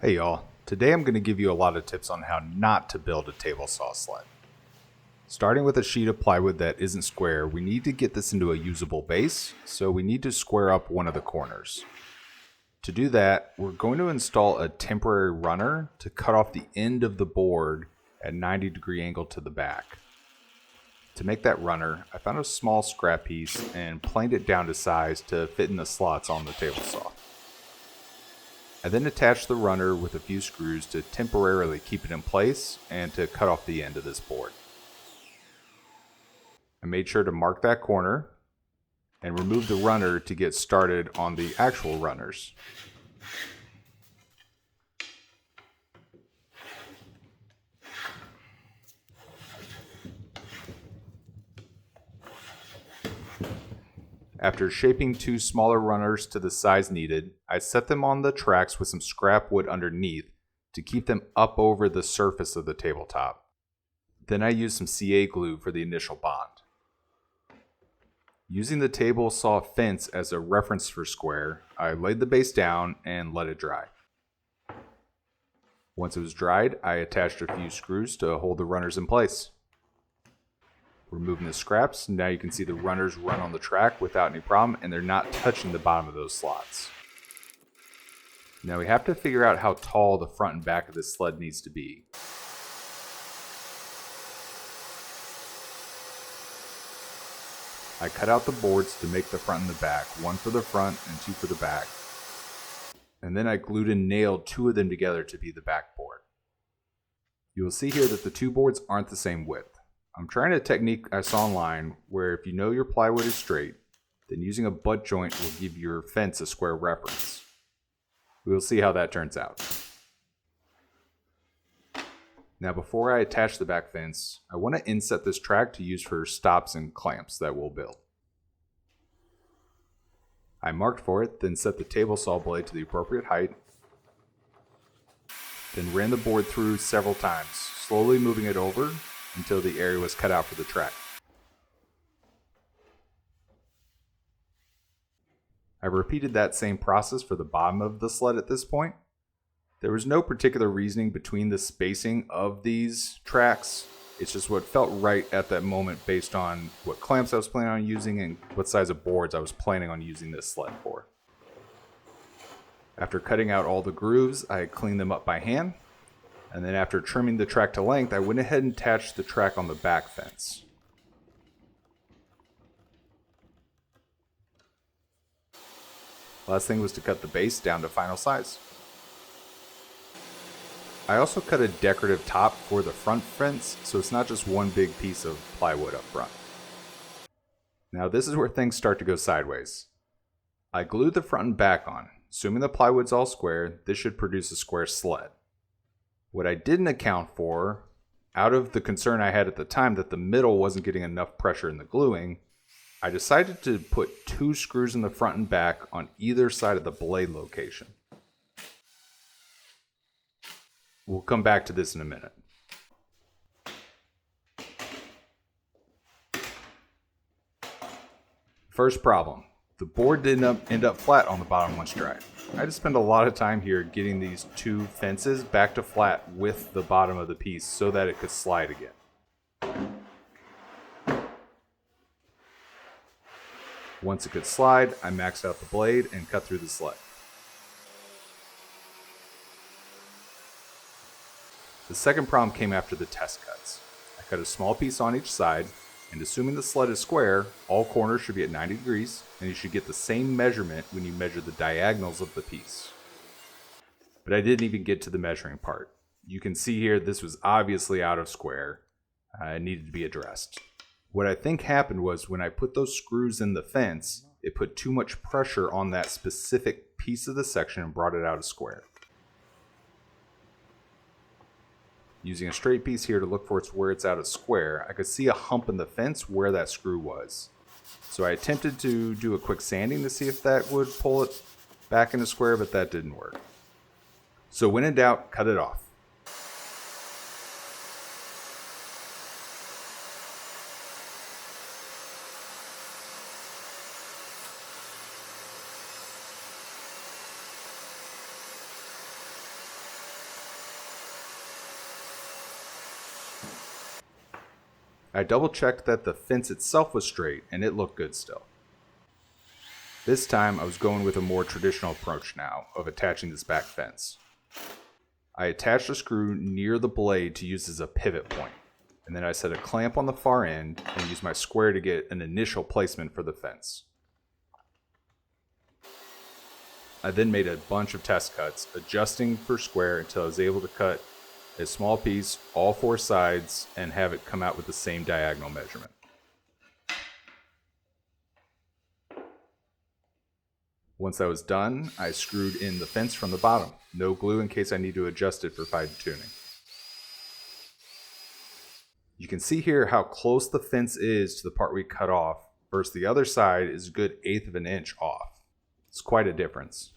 Hey y'all, today I'm going to give you a lot of tips on how not to build a table saw sled. Starting with a sheet of plywood that isn't square, we need to get this into a usable base, so we need to square up one of the corners. To do that, we're going to install a temporary runner to cut off the end of the board at 90-degree angle to the back. To make that runner, I found a small scrap piece and planed it down to size to fit in the slots on the table saw. I then attached the runner with a few screws to temporarily keep it in place and to cut off the end of this board. I made sure to mark that corner and remove the runner to get started on the actual runners. After shaping two smaller runners to the size needed, I set them on the tracks with some scrap wood underneath to keep them up over the surface of the tabletop. Then I used some CA glue for the initial bond. Using the table saw fence as a reference for square, I laid the base down and let it dry. Once it was dried, I attached a few screws to hold the runners in place. Removing the scraps, now you can see the runners run on the track without any problem, and they're not touching the bottom of those slots. Now we have to figure out how tall the front and back of this sled needs to be. I cut out the boards to make the front and the back, one for the front and two for the back. And then I glued and nailed two of them together to be the back board. You will see here that the two boards aren't the same width. I'm trying a technique I saw online where if you know your plywood is straight, then using a butt joint will give your fence a square reference. We will see how that turns out. Now before I attach the back fence, I want to inset this track to use for stops and clamps that we'll build. I marked for it, then set the table saw blade to the appropriate height, then ran the board through several times, slowly moving it over until the area was cut out for the track. I repeated that same process for the bottom of the sled at this point. There was no particular reasoning between the spacing of these tracks. It's just what felt right at that moment based on what clamps I was planning on using and what size of boards I was planning on using this sled for. After cutting out all the grooves, I cleaned them up by hand. And then after trimming the track to length, I went ahead and attached the track on the back fence. Last thing was to cut the base down to final size. I also cut a decorative top for the front fence, so it's not just one big piece of plywood up front. Now this is where things start to go sideways. I glued the front and back on. Assuming the plywood's all square, this should produce a square sled. What I didn't account for, out of the concern I had at the time that the middle wasn't getting enough pressure in the gluing, I decided to put two screws in the front and back on either side of the blade location. We'll come back to this in a minute. First problem, the board didn't end up flat on the bottom once dried. I had to spend a lot of time here getting these two fences back to flat with the bottom of the piece so that it could slide again. Once it could slide, I maxed out the blade and cut through the sled. The second problem came after the test cuts. I cut a small piece on each side, and assuming the sled is square, all corners should be at 90 degrees, and you should get the same measurement when you measure the diagonals of the piece. But I didn't even get to the measuring part. You can see here this was obviously out of square. It needed to be addressed. What I think happened was when I put those screws in the fence, it put too much pressure on that specific piece of the section and brought it out of square. Using a straight piece here to look for where it's out of square, I could see a hump in the fence where that screw was. So I attempted to do a quick sanding to see if that would pull it back into square, but that didn't work. So when in doubt, cut it off. I double checked that the fence itself was straight and it looked good still. This time I was going with a more traditional approach now of attaching this back fence. I attached a screw near the blade to use as a pivot point, and then I set a clamp on the far end and used my square to get an initial placement for the fence. I then made a bunch of test cuts, adjusting for square until I was able to cut a small piece, all 4 sides, and have it come out with the same diagonal measurement. Once I was done, I screwed in the fence from the bottom. No glue in case I need to adjust it for fine tuning. You can see here how close the fence is to the part we cut off versus the other side is a good 1/8 of an inch off. It's quite a difference.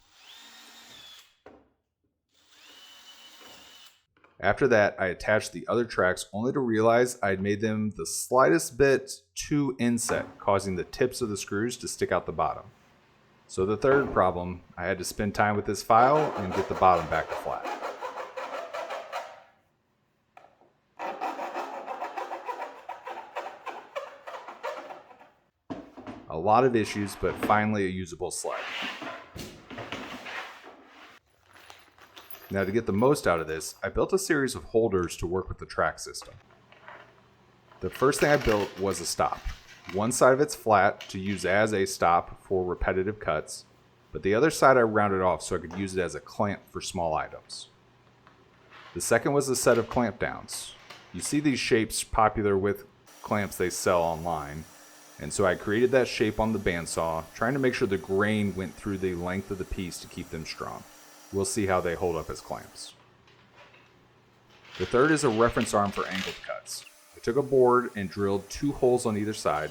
After that, I attached the other tracks only to realize I'd made them the slightest bit too inset, causing the tips of the screws to stick out the bottom. So the third problem, I had to spend time with this file and get the bottom back to flat. A lot of issues, but finally a usable sled. Now to get the most out of this, I built a series of holders to work with the track system. The first thing I built was a stop. One side of it's flat to use as a stop for repetitive cuts, but the other side I rounded off so I could use it as a clamp for small items. The second was a set of clamp downs. You see these shapes popular with clamps they sell online, and so I created that shape on the bandsaw, trying to make sure the grain went through the length of the piece to keep them strong. We'll see how they hold up as clamps. The third is a reference arm for angled cuts. I took a board and drilled 2 holes on either side,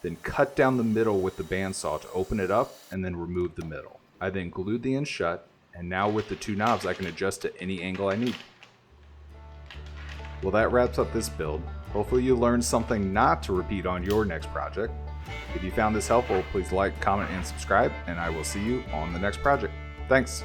then cut down the middle with the bandsaw to open it up and then remove the middle. I then glued the end shut, and now with the 2 knobs I can adjust to any angle I need. Well, that wraps up this build. Hopefully you learned something not to repeat on your next project. If you found this helpful, please like, comment, and subscribe, and I will see you on the next project. Thanks.